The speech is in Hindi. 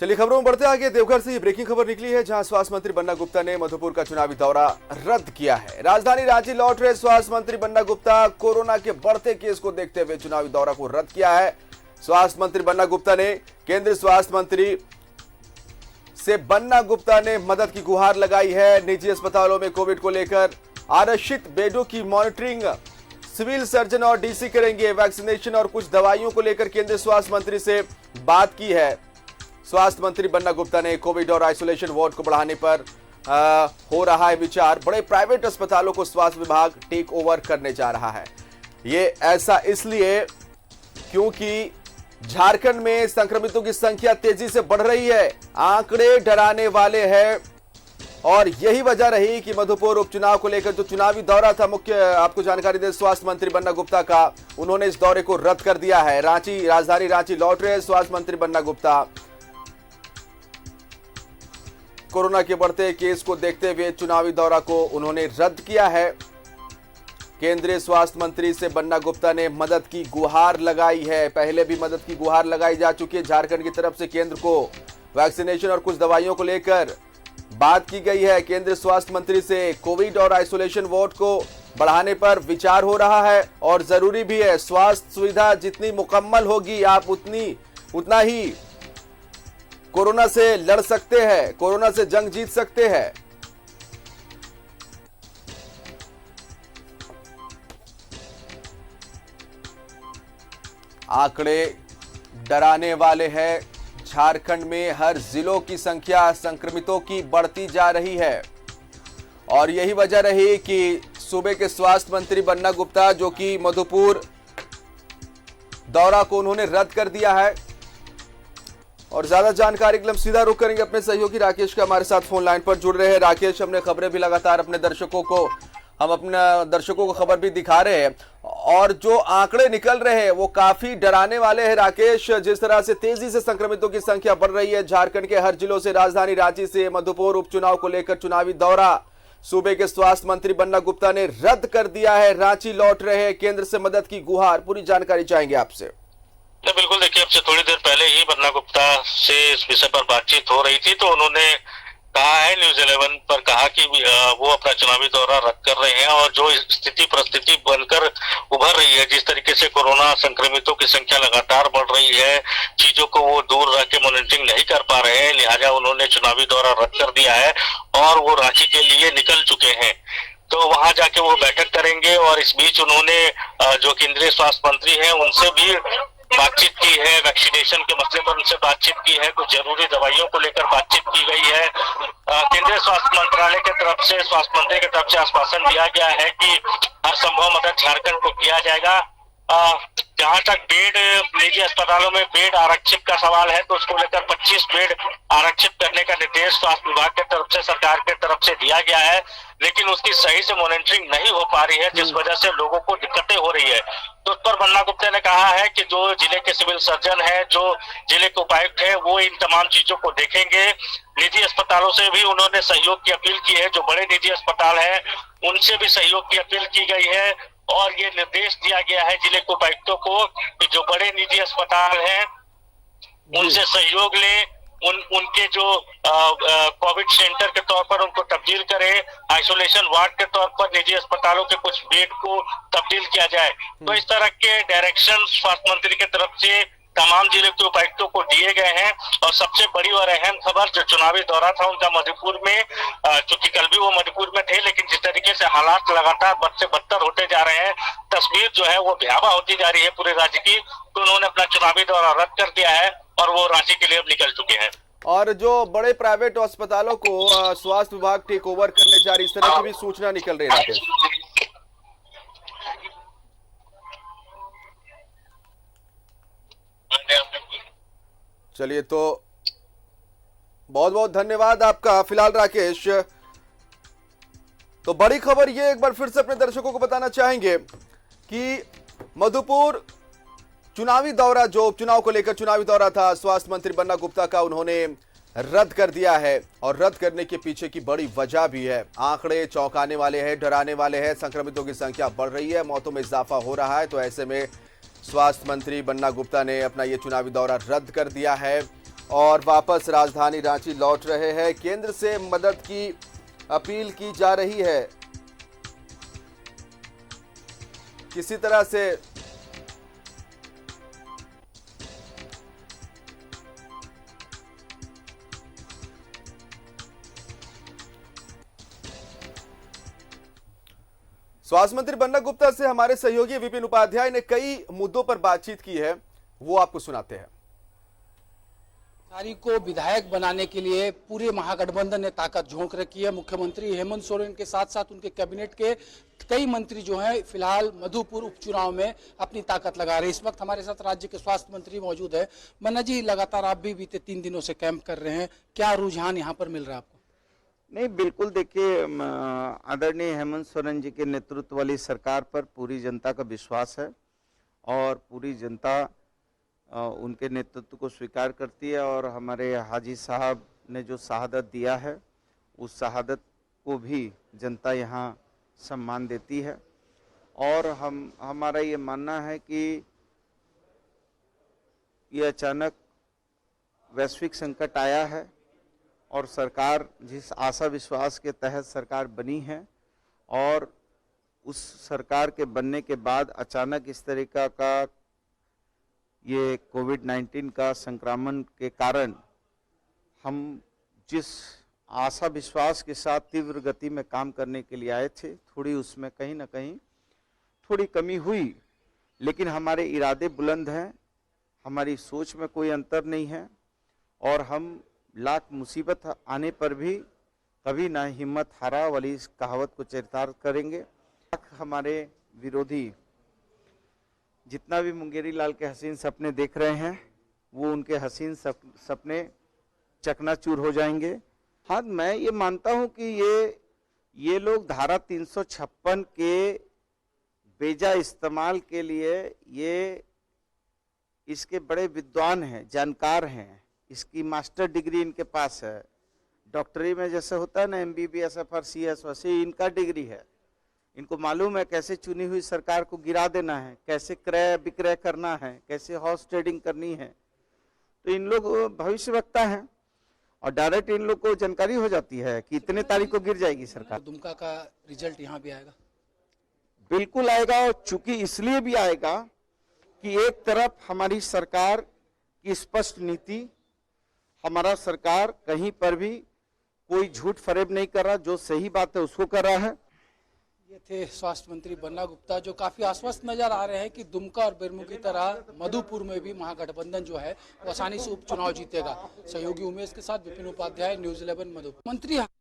चलिए खबरों में बढ़ते आगे। देवघर से ये ब्रेकिंग खबर निकली है, जहां स्वास्थ्य मंत्री बन्ना गुप्ता ने मधुपुर का चुनावी दौरा रद्द किया है। राजधानी रांची लौट रहे स्वास्थ्य मंत्री बन्ना गुप्ता कोरोना के बढ़ते केस को देखते हुए चुनावी दौरा को रद्द किया है। स्वास्थ्य मंत्री बन्ना गुप्ता ने केंद्रीय स्वास्थ्य मंत्री से बन्ना गुप्ता ने मदद की गुहार लगाई है। निजी अस्पतालों में कोविड को लेकर आरक्षित बेडों की मॉनिटरिंग सिविल सर्जन और डीसी करेंगे। वैक्सीनेशन और कुछ दवाइयों को लेकर केंद्रीय स्वास्थ्य मंत्री से बात की है। स्वास्थ्य मंत्री बन्ना गुप्ता ने कोविड और आइसोलेशन वार्ड को बढ़ाने पर हो रहा है विचार। बड़े प्राइवेट अस्पतालों को स्वास्थ्य विभाग टेक ओवर करने जा रहा है। ये ऐसा इसलिए क्योंकि झारखंड में संक्रमितों की संख्या तेजी से बढ़ रही है। आंकड़े डराने वाले हैं और यही वजह रही कि मधुपुर उपचुनाव को लेकर जो चुनावी दौरा था, मुख्य आपको जानकारी दे स्वास्थ्य मंत्री बन्ना गुप्ता का, उन्होंने इस दौरे को रद्द कर दिया है। राजधानी रांची लौट रहे स्वास्थ्य मंत्री बन्ना गुप्ता कोरोना के बढ़ते केस को देखते हुए चुनावी दौरा को उन्होंने रद्द किया है। केंद्रीय स्वास्थ्य मंत्री से बन्ना गुप्ता ने मदद की गुहार लगाई है। पहले भी मदद की गुहार लगाई जा चुकी है। झारखंड की तरफ से केंद्र को वैक्सीनेशन और कुछ दवाइयों को लेकर बात की गई है। केंद्रीय स्वास्थ्य मंत्री से कोविड और आइसोलेशन वार्ड को बढ़ाने पर विचार हो रहा है और जरूरी भी है। स्वास्थ्य सुविधा जितनी मुकम्मल होगी, आप उतना ही कोरोना से लड़ सकते हैं, कोरोना से जंग जीत सकते हैं। आंकड़े डराने वाले हैं। झारखंड में हर जिलों की संख्या संक्रमितों की बढ़ती जा रही है और यही वजह रही कि सूबे के स्वास्थ्य मंत्री बन्ना गुप्ता, जो कि मधुपुर दौरा को उन्होंने रद्द कर दिया है। और ज्यादा जानकारी के लिए हम सीधा रुख करेंगे अपने सहयोगी राकेश का, हमारे साथ फोन लाइन पर जुड़ रहे हैं। राकेश, हमने खबरें भी लगातार अपने दर्शकों को खबर भी दिखा रहे हैं और जो आंकड़े निकल रहे हैं वो काफी डराने वाले हैं। राकेश, जिस तरह से तेजी से संक्रमितों की संख्या बढ़ रही है झारखंड के हर जिलों से, राजधानी रांची से मधुपुर उपचुनाव को लेकर चुनावी दौरा सूबे के स्वास्थ्य मंत्री बन्ना गुप्ता ने रद्द कर दिया है। रांची लौट रहे हैं, केंद्र से मदद की गुहार, पूरी जानकारी चाहेंगे आपसे। बिल्कुल, देखिए, अब से थोड़ी देर पहले ही बन्ना गुप्ता से इस विषय पर बातचीत हो रही थी, तो उन्होंने कहा है, न्यूज 11 पर कहा कि वो अपना चुनावी दौरा रद्द कर रहे हैं और जो स्थिति परिस्थिति बनकर उभर रही है, जिस तरीके से कोरोना संक्रमितों की संख्या लगातार बढ़ रही है, चीजों को वो दूर रह के मॉनिटरिंग नहीं कर पा रहे हैं, लिहाजा उन्होंने चुनावी दौरा रद्द कर दिया है और वो रांची के लिए निकल चुके हैं। तो वहां जाके वो बैठक करेंगे और इस बीच उन्होंने जो केंद्रीय स्वास्थ्य मंत्री हैं उनसे भी बातचीत की है। वैक्सीनेशन के मसले पर उनसे बातचीत की है, कुछ जरूरी दवाइयों को लेकर बातचीत की गई है। केंद्रीय स्वास्थ्य मंत्रालय की तरफ से, स्वास्थ्य मंत्री की तरफ से आश्वासन दिया गया है कि हर संभव मदद झारखंड को किया जाएगा। जहां तक बेड, निजी अस्पतालों में बेड आरक्षित का सवाल है, तो उसको लेकर 25 बेड आरक्षित करने का निर्देश स्वास्थ्य विभाग की तरफ से, सरकार की तरफ से दिया गया है, लेकिन उसकी सही से मॉनिटरिंग नहीं हो पा रही है, जिस वजह से लोगों को दिक्कतें हो रही है। तो उस पर बन्ना गुप्ता ने कहा है कि जो जिले के सिविल सर्जन है, जो जिले के उपायुक्त है, वो इन तमाम चीजों को देखेंगे। निजी अस्पतालों से भी उन्होंने सहयोग की अपील की है, जो बड़े निजी अस्पताल है उनसे भी सहयोग की अपील की गई है और ये निर्देश दिया गया है जिले के उपायुक्तों को कि जो बड़े निजी अस्पताल हैं उनसे सहयोग लें, उनके जो कोविड सेंटर के तौर पर उनको तब्दील करें, आइसोलेशन वार्ड के तौर पर निजी अस्पतालों के कुछ बेड को तब्दील किया जाए। तो इस तरह के डायरेक्शन स्वास्थ्य मंत्री की तरफ से तमाम जिले के उपायुक्तों को दिए गए हैं। और सबसे बड़ी और अहम खबर, जो चुनावी दौरा था उनका मधुपुर में, चूंकि कल भी वो मधुपुर में थे, लेकिन जिस तरीके से हालात लगातार बद से बदतर होते जा रहे हैं, तस्वीर जो है वो भयावह होती जा रही है पूरे राज्य की, तो उन्होंने अपना चुनावी दौरा रद्द कर दिया है और वो रांची के लिए अब निकल चुके हैं। और जो बड़े प्राइवेट अस्पतालों को स्वास्थ्य विभाग टेक ओवर करने जा रही, इस तरह की भी सूचना निकल रही है। चलिए, तो बहुत बहुत धन्यवाद आपका फिलहाल राकेश। तो बड़ी खबर ये एक बार फिर से अपने दर्शकों को बताना चाहेंगे कि मधुपुर चुनावी दौरा, जो उपचुनाव को लेकर चुनावी दौरा था स्वास्थ्य मंत्री बन्ना गुप्ता का, उन्होंने रद्द कर दिया है और रद्द करने के पीछे की बड़ी वजह भी है। आंकड़े चौंकाने वाले हैं, डराने वाले हैं। संक्रमितों की संख्या बढ़ रही है, मौतों में इजाफा हो रहा है। तो ऐसे में स्वास्थ्य मंत्री बन्ना गुप्ता ने अपना ये चुनावी दौरा रद्द कर दिया है और वापस राजधानी रांची लौट रहे हैं। केंद्र से मदद की अपील की जा रही है। किसी तरह से स्वास्थ्य मंत्री बन्ना गुप्ता से हमारे सहयोगी विपिन उपाध्याय ने कई मुद्दों पर बातचीत की है, वो आपको सुनाते हैं। तारीख को विधायक बनाने के लिए पूरे महागठबंधन ने ताकत झोंक रखी है। मुख्यमंत्री हेमंत सोरेन के साथ साथ उनके कैबिनेट के कई मंत्री जो हैं फिलहाल मधुपुर उपचुनाव में अपनी ताकत लगा रहे हैं। इस वक्त हमारे साथ राज्य के स्वास्थ्य मंत्री मौजूद है। बन्ना जी, लगातार आप भी बीते 3 दिनों से कैंप कर रहे हैं, क्या रुझान यहाँ पर मिल रहा है आपको? नहीं, बिल्कुल देखिए, आदरणीय हेमंत सोरेन जी के नेतृत्व वाली सरकार पर पूरी जनता का विश्वास है और पूरी जनता उनके नेतृत्व को स्वीकार करती है। और हमारे हाजी साहब ने जो शहादत दिया है उस शहादत को भी जनता यहाँ सम्मान देती है। और हमारा ये मानना है कि ये अचानक वैश्विक संकट आया है और सरकार जिस आशा विश्वास के तहत सरकार बनी है और उस सरकार के बनने के बाद अचानक इस तरीका का ये कोविड-19 का संक्रमण के कारण हम जिस आशा विश्वास के साथ तीव्र गति में काम करने के लिए आए थे, थोड़ी उसमें कहीं ना कहीं थोड़ी कमी हुई, लेकिन हमारे इरादे बुलंद हैं, हमारी सोच में कोई अंतर नहीं है और हम लाख मुसीबत आने पर भी कभी ना हिम्मत हारा वाली इस कहावत को चरितार्थ करेंगे। हमारे विरोधी जितना भी मुंगेरी लाल के हसीन सपने देख रहे हैं वो उनके हसीन सपने चकनाचूर हो जाएंगे। हाँ, मैं ये मानता हूं कि ये लोग धारा 356 के बेजा इस्तेमाल के लिए ये इसके बड़े विद्वान हैं, जानकार हैं, इसकी मास्टर डिग्री इनके पास है। डॉक्टरी में जैसे होता है ना MBBS FRCS, वैसे इनका डिग्री है। इनको मालूम है कैसे चुनी हुई सरकार को गिरा देना है, कैसे क्रय विक्रय करना है, कैसे हॉर्स ट्रेडिंग करनी है। तो इन लोग भविष्यवक्ता हैं और डायरेक्ट इन लोग को जानकारी हो जाती है कि इतने तारीख को गिर जाएगी सरकार। दुमका का रिजल्ट यहाँ भी आएगा? बिल्कुल आएगा, और चूंकि इसलिए भी आएगा कि एक तरफ हमारी सरकार की स्पष्ट नीति, हमारा सरकार कहीं पर भी कोई झूठ फरेब नहीं कर रहा, जो सही बात है उसको कर रहा है। ये थे स्वास्थ्य मंत्री बन्ना गुप्ता, जो काफी आश्वस्त नजर आ रहे हैं कि दुमका और बेरमो की तरह मधुपुर में भी महागठबंधन जो है वो आसानी से उपचुनाव जीतेगा। सहयोगी उमेश के साथ विपिन उपाध्याय, न्यूज़ 11 मधुपुर। मंत्री